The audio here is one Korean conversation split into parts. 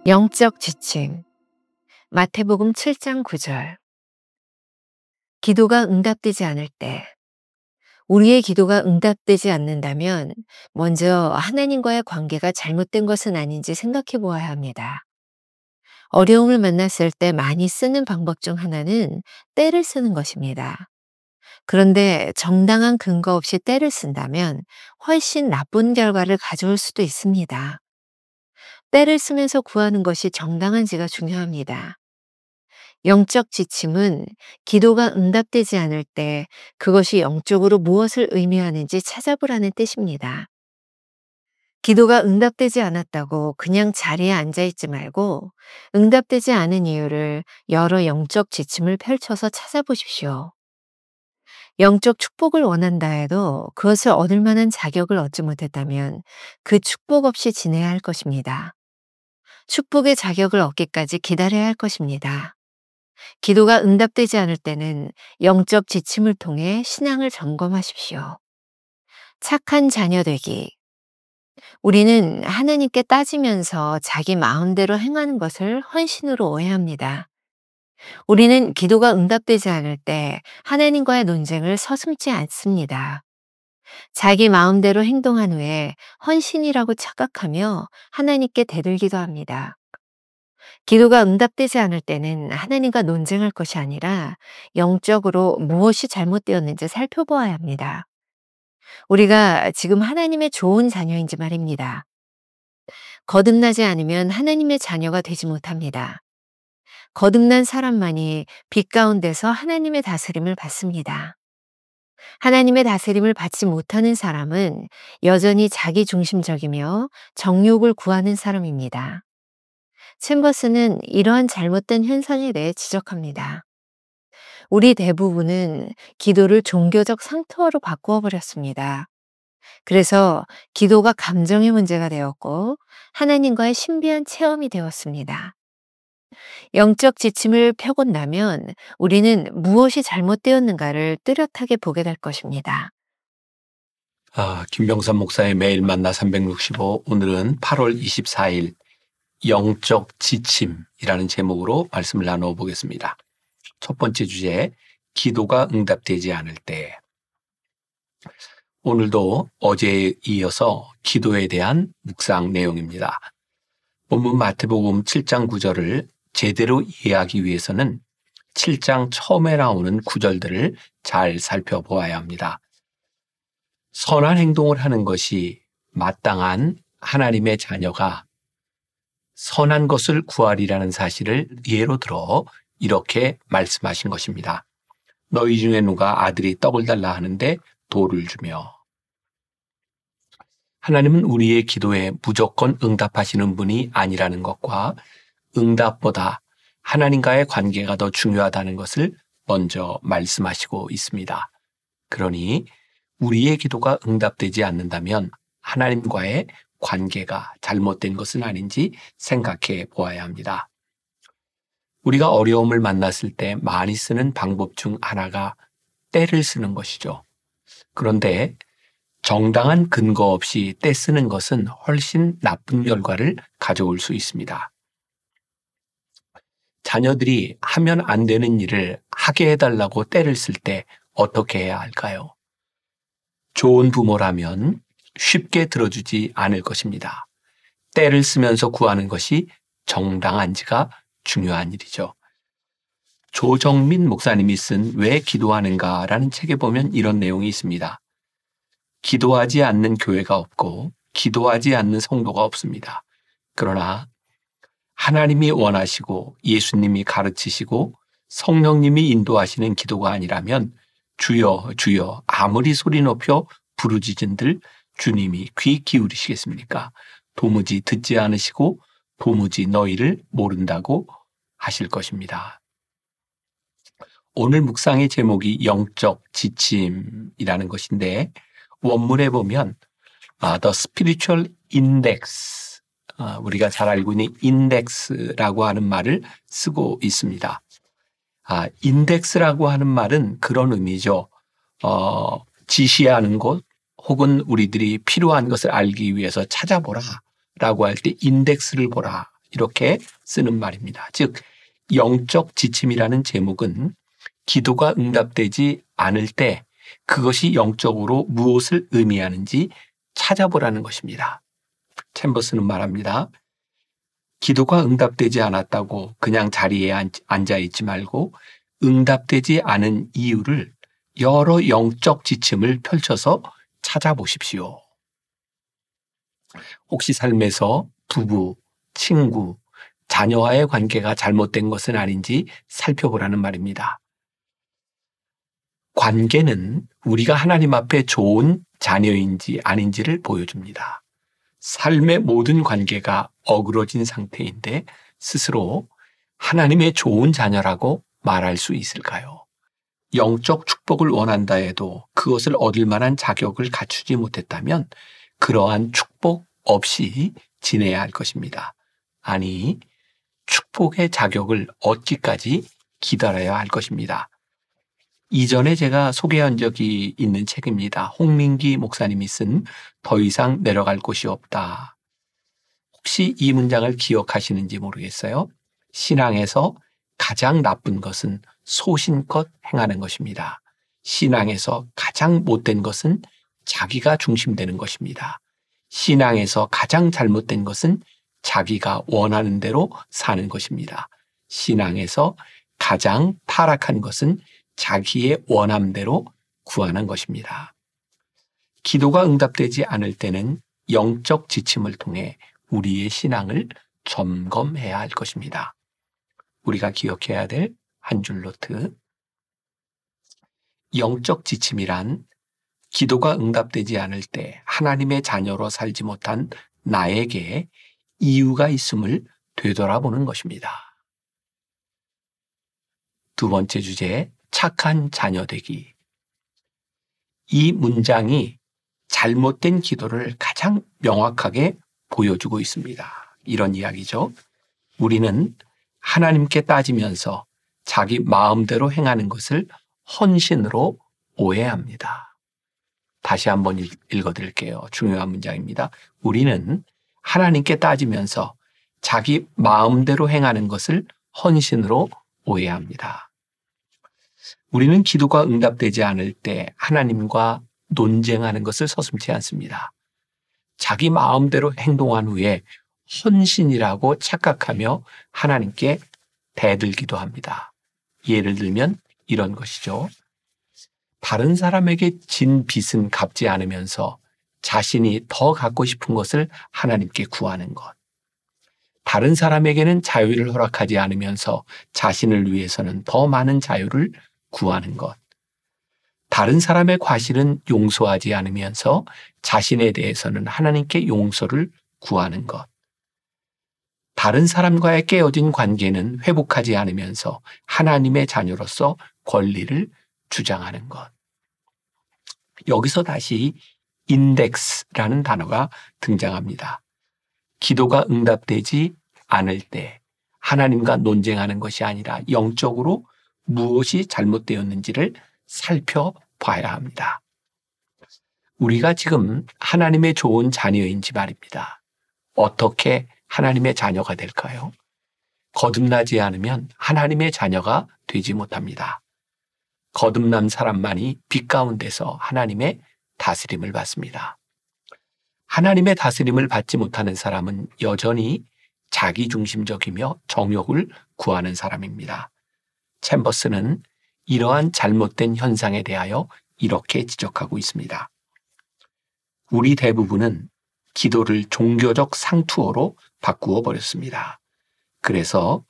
영적 지침. 마태복음 7장 9절. 기도가 응답되지 않을 때, 우리의 기도가 응답되지 않는다면 먼저 하나님과의 관계가 잘못된 것은 아닌지 생각해 보아야 합니다. 어려움을 만났을 때 많이 쓰는 방법 중 하나는 때를 쓰는 것입니다. 그런데 정당한 근거 없이 때를 쓴다면 훨씬 나쁜 결과를 가져올 수도 있습니다. 때를 쓰면서 구하는 것이 정당한지가 중요합니다. 영적 지침은 기도가 응답되지 않을 때 그것이 영적으로 무엇을 의미하는지 찾아보라는 뜻입니다. 기도가 응답되지 않았다고 그냥 자리에 앉아 있지 말고 응답되지 않은 이유를 여러 영적 지침을 펼쳐서 찾아보십시오. 영적 축복을 원한다 해도 그것을 얻을 만한 자격을 얻지 못했다면 그 축복 없이 지내야 할 것입니다. 축복의 자격을 얻기까지 기다려야 할 것입니다. 기도가 응답되지 않을 때는 영적 지침을 통해 신앙을 점검하십시오. 착한 자녀 되기. 우리는 하나님께 따지면서 자기 마음대로 행하는 것을 헌신으로 오해합니다. 우리는 기도가 응답되지 않을 때 하나님과의 논쟁을 서슴지 않습니다. 자기 마음대로 행동한 후에 헌신이라고 착각하며 하나님께 대들기도 합니다. 기도가 응답되지 않을 때는 하나님과 논쟁할 것이 아니라 영적으로 무엇이 잘못되었는지 살펴보아야 합니다. 우리가 지금 하나님의 좋은 자녀인지 말입니다. 거듭나지 않으면 하나님의 자녀가 되지 못합니다. 거듭난 사람만이 빛 가운데서 하나님의 다스림을 받습니다. 하나님의 다스림을 받지 못하는 사람은 여전히 자기중심적이며 정욕을 구하는 사람입니다. 챔버스는 이러한 잘못된 현상에 대해 지적합니다. 우리 대부분은 기도를 종교적 상투어로 바꾸어 버렸습니다. 그래서 기도가 감정의 문제가 되었고 하나님과의 신비한 체험이 되었습니다. 영적 지침을 펴고 나면 우리는 무엇이 잘못되었는가를 뚜렷하게 보게 될 것입니다. 김병삼 목사의 매일 만나 365, 오늘은 8월 24일 영적 지침이라는 제목으로 말씀을 나누어 보겠습니다. 첫 번째 주제, 기도가 응답되지 않을 때. 오늘도 어제에 이어서 기도에 대한 묵상 내용입니다. 본문 마태복음 7장 9절을 제대로 이해하기 위해서는 7장 처음에 나오는 구절들을 잘 살펴보아야 합니다. 선한 행동을 하는 것이 마땅한 하나님의 자녀가 선한 것을 구하리라는 사실을 예로 들어 이렇게 말씀하신 것입니다. 너희 중에 누가 아들이 떡을 달라 하는데 돌을 주며. 하나님은 우리의 기도에 무조건 응답하시는 분이 아니라는 것과 응답보다 하나님과의 관계가 더 중요하다는 것을 먼저 말씀하시고 있습니다. 그러니 우리의 기도가 응답되지 않는다면 하나님과의 관계가 잘못된 것은 아닌지 생각해 보아야 합니다. 우리가 어려움을 만났을 때 많이 쓰는 방법 중 하나가 때를 쓰는 것이죠. 그런데 정당한 근거 없이 때 쓰는 것은 훨씬 나쁜 결과를 가져올 수 있습니다. 자녀들이 하면 안 되는 일을 하게 해달라고 때를 쓸 때 어떻게 해야 할까요? 좋은 부모라면 쉽게 들어주지 않을 것입니다. 때를 쓰면서 구하는 것이 정당한지가 중요한 일이죠. 조정민 목사님이 쓴 왜 기도하는가라는 책에 보면 이런 내용이 있습니다. 기도하지 않는 교회가 없고 기도하지 않는 성도가 없습니다. 그러나 하나님이 원하시고 예수님이 가르치시고 성령님이 인도하시는 기도가 아니라면 주여 주여 아무리 소리 높여 부르짖은들 주님이 귀 기울이시겠습니까? 도무지 듣지 않으시고 도무지 너희를 모른다고 하실 것입니다. 오늘 묵상의 제목이 영적 지침이라는 것인데 원문에 보면 The Spiritual Index, 우리가 잘 알고 있는 인덱스라고 하는 말을 쓰고 있습니다. 인덱스라고 하는 말은 그런 의미죠. 지시하는 것 혹은 우리들이 필요한 것을 알기 위해서 찾아보라 라고 할 때 인덱스를 보라 이렇게 쓰는 말입니다. 즉 영적 지침이라는 제목은 기도가 응답되지 않을 때 그것이 영적으로 무엇을 의미하는지 찾아보라는 것입니다. 챔버스는 말합니다. 기도가 응답되지 않았다고 그냥 자리에 앉아 있지 말고 응답되지 않은 이유를 여러 영적 지침을 펼쳐서 찾아보십시오. 혹시 삶에서 부부, 친구, 자녀와의 관계가 잘못된 것은 아닌지 살펴보라는 말입니다. 관계는 우리가 하나님 앞에 좋은 자녀인지 아닌지를 보여줍니다. 삶의 모든 관계가 어그러진 상태인데 스스로 하나님의 좋은 자녀라고 말할 수 있을까요? 영적 축복을 원한다 해도 그것을 얻을 만한 자격을 갖추지 못했다면 그러한 축복 없이 지내야 할 것입니다. 아니, 축복의 자격을 얻기까지 기다려야 할 것입니다. 이전에 제가 소개한 적이 있는 책입니다. 홍민기 목사님이 쓴 더 이상 내려갈 곳이 없다. 혹시 이 문장을 기억하시는지 모르겠어요. 신앙에서 가장 나쁜 것은 소신껏 행하는 것입니다. 신앙에서 가장 못된 것은 자기가 중심되는 것입니다. 신앙에서 가장 잘못된 것은 자기가 원하는 대로 사는 것입니다. 신앙에서 가장 타락한 것은 자기의 원함대로 구하는 것입니다. 기도가 응답되지 않을 때는 영적 지침을 통해 우리의 신앙을 점검해야 할 것입니다. 우리가 기억해야 될 한 줄 노트. 영적 지침이란 기도가 응답되지 않을 때 하나님의 자녀로 살지 못한 나에게 이유가 있음을 되돌아보는 것입니다. 두 번째 주제, 착한 자녀 되기. 이 문장이 잘못된 기도를 가장 명확하게 보여주고 있습니다. 이런 이야기죠. 우리는 하나님께 따지면서 자기 마음대로 행하는 것을 헌신으로 오해합니다. 다시 한번 읽어드릴게요. 중요한 문장입니다. 우리는 하나님께 따지면서 자기 마음대로 행하는 것을 헌신으로 오해합니다. 우리는 기도가 응답되지 않을 때 하나님과 논쟁하는 것을 서슴지 않습니다. 자기 마음대로 행동한 후에 헌신이라고 착각하며 하나님께 대들기도 합니다. 예를 들면 이런 것이죠. 다른 사람에게 진 빚은 갚지 않으면서 자신이 더 갖고 싶은 것을 하나님께 구하는 것. 다른 사람에게는 자유를 허락하지 않으면서 자신을 위해서는 더 많은 자유를 구하는 것. 다른 사람의 과실은 용서하지 않으면서 자신에 대해서는 하나님께 용서를 구하는 것. 다른 사람과의 깨어진 관계는 회복하지 않으면서 하나님의 자녀로서 권리를 주장하는 것. 여기서 다시 인덱스라는 단어가 등장합니다. 기도가 응답되지 않을 때 하나님과 논쟁하는 것이 아니라 영적으로 무엇이 잘못되었는지를 살펴봐야 합니다. 우리가 지금 하나님의 좋은 자녀인지 말입니다. 어떻게 하나님의 자녀가 될까요? 거듭나지 않으면 하나님의 자녀가 되지 못합니다. 거듭난 사람만이 빛 가운데서 하나님의 다스림을 받습니다. 하나님의 다스림을 받지 못하는 사람은 여전히 자기중심적이며 정욕을 구하는 사람입니다. 챔버스는 이러한 잘못된 현상에 대하여 이렇게 지적하고 있습니다. 우리 대부분은 기도를 종교적 상투어로 바꾸어 버렸습니다. 그래서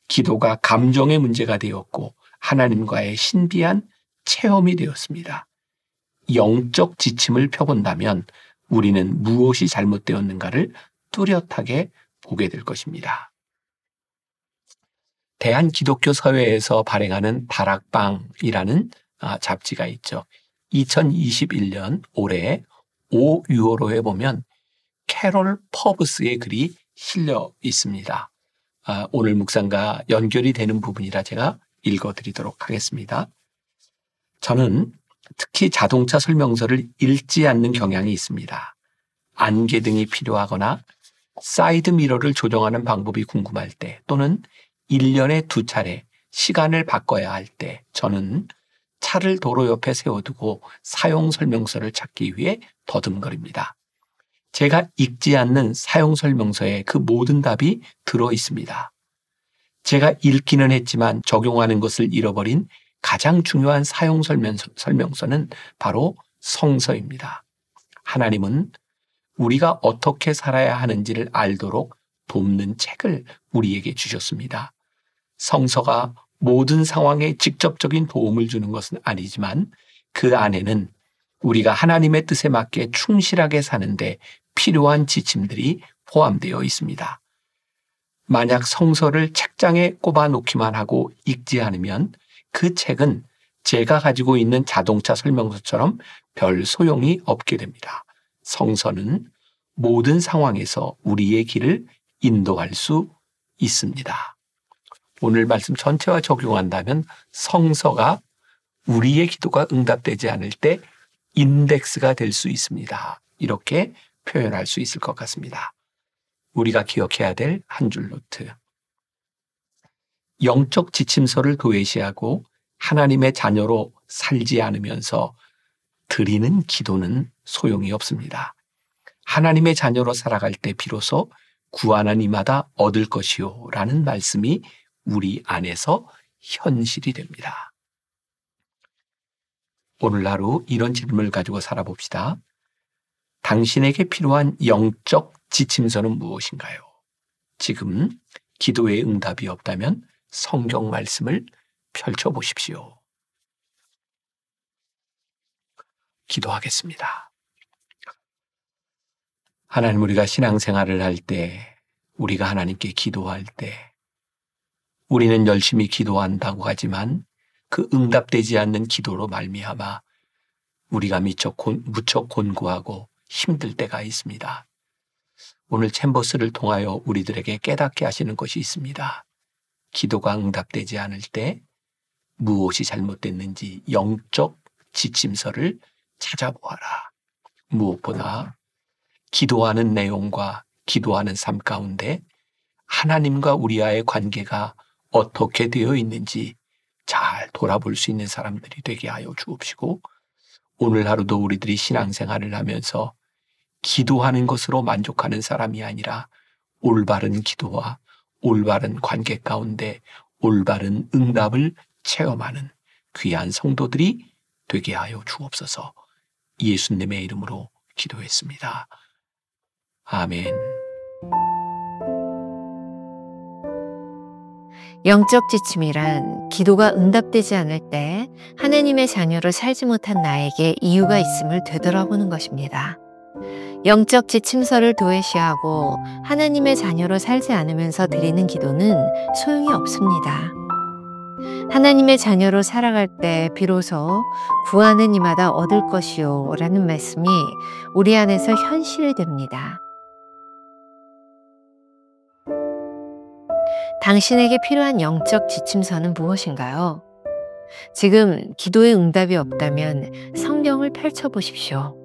기도가 감정의 문제가 되었고 하나님과의 신비한 체험이 되었습니다. 영적 지침을 펴본다면 우리는 무엇이 잘못되었는가를 뚜렷하게 보게 될 것입니다. 대한기독교 사회에서 발행하는 다락방이라는 잡지가 있죠. 2021년 올해 5유로에 보면 캐롤 퍼브스의 글이 실려 있습니다. 오늘 묵상과 연결이 되는 부분이라 제가 읽어드리도록 하겠습니다. 저는 특히 자동차 설명서를 읽지 않는 경향이 있습니다. 안개등이 필요하거나 사이드 미러를 조정하는 방법이 궁금할 때 또는 1년에 2차례 시간을 바꿔야 할 때 저는 차를 도로 옆에 세워두고 사용 설명서를 찾기 위해 더듬거립니다. 제가 읽지 않는 사용 설명서에 그 모든 답이 들어 있습니다. 제가 읽기는 했지만 적용하는 것을 잃어버린 가장 중요한 사용 설명서는 바로 성서입니다. 하나님은 우리가 어떻게 살아야 하는지를 알도록 돕는 책을 우리에게 주셨습니다. 성서가 모든 상황에 직접적인 도움을 주는 것은 아니지만 그 안에는 우리가 하나님의 뜻에 맞게 충실하게 사는데 필요한 지침들이 포함되어 있습니다. 만약 성서를 책장에 꼽아 놓기만 하고 읽지 않으면 그 책은 제가 가지고 있는 자동차 설명서처럼 별 소용이 없게 됩니다. 성서는 모든 상황에서 우리의 길을 인도할 수 있습니다. 오늘 말씀 전체와 적용한다면 성서가 우리의 기도가 응답되지 않을 때 인덱스가 될 수 있습니다. 이렇게 표현할 수 있을 것 같습니다. 우리가 기억해야 될 한 줄 노트. 영적 지침서를 도외시하고 하나님의 자녀로 살지 않으면서 드리는 기도는 소용이 없습니다. 하나님의 자녀로 살아갈 때 비로소 구하는 이마다 얻을 것이요 라는 말씀이 우리 안에서 현실이 됩니다. 오늘 하루 이런 질문을 가지고 살아봅시다. 당신에게 필요한 영적 지침서는 무엇인가요? 지금 기도의 응답이 없다면 성경 말씀을 펼쳐보십시오. 기도하겠습니다. 하나님, 우리가 신앙생활을 할 때, 우리가 하나님께 기도할 때, 우리는 열심히 기도한다고 하지만 그 응답되지 않는 기도로 말미암아 우리가 무척 곤고하고 힘들 때가 있습니다. 오늘 챔버스를 통하여 우리들에게 깨닫게 하시는 것이 있습니다. 기도가 응답되지 않을 때 무엇이 잘못됐는지 영적 지침서를 찾아보아라. 무엇보다 기도하는 내용과 기도하는 삶 가운데 하나님과 우리와의 관계가 어떻게 되어 있는지 잘 돌아볼 수 있는 사람들이 되게 하여 주옵시고, 오늘 하루도 우리들이 신앙생활을 하면서 기도하는 것으로 만족하는 사람이 아니라 올바른 기도와 올바른 관계 가운데 올바른 응답을 체험하는 귀한 성도들이 되게 하여 주옵소서. 예수님의 이름으로 기도했습니다. 아멘. 영적 지침이란 기도가 응답되지 않을 때 하나님의 자녀로 살지 못한 나에게 이유가 있음을 되돌아보는 것입니다. 영적 지침서를 도외시하고 하나님의 자녀로 살지 않으면서 드리는 기도는 소용이 없습니다. 하나님의 자녀로 살아갈 때 비로소 구하는 이마다 얻을 것이요 라는 말씀이 우리 안에서 현실이 됩니다. 당신에게 필요한 영적 지침서는 무엇인가요? 지금 기도의 응답이 없다면 성경을 펼쳐보십시오.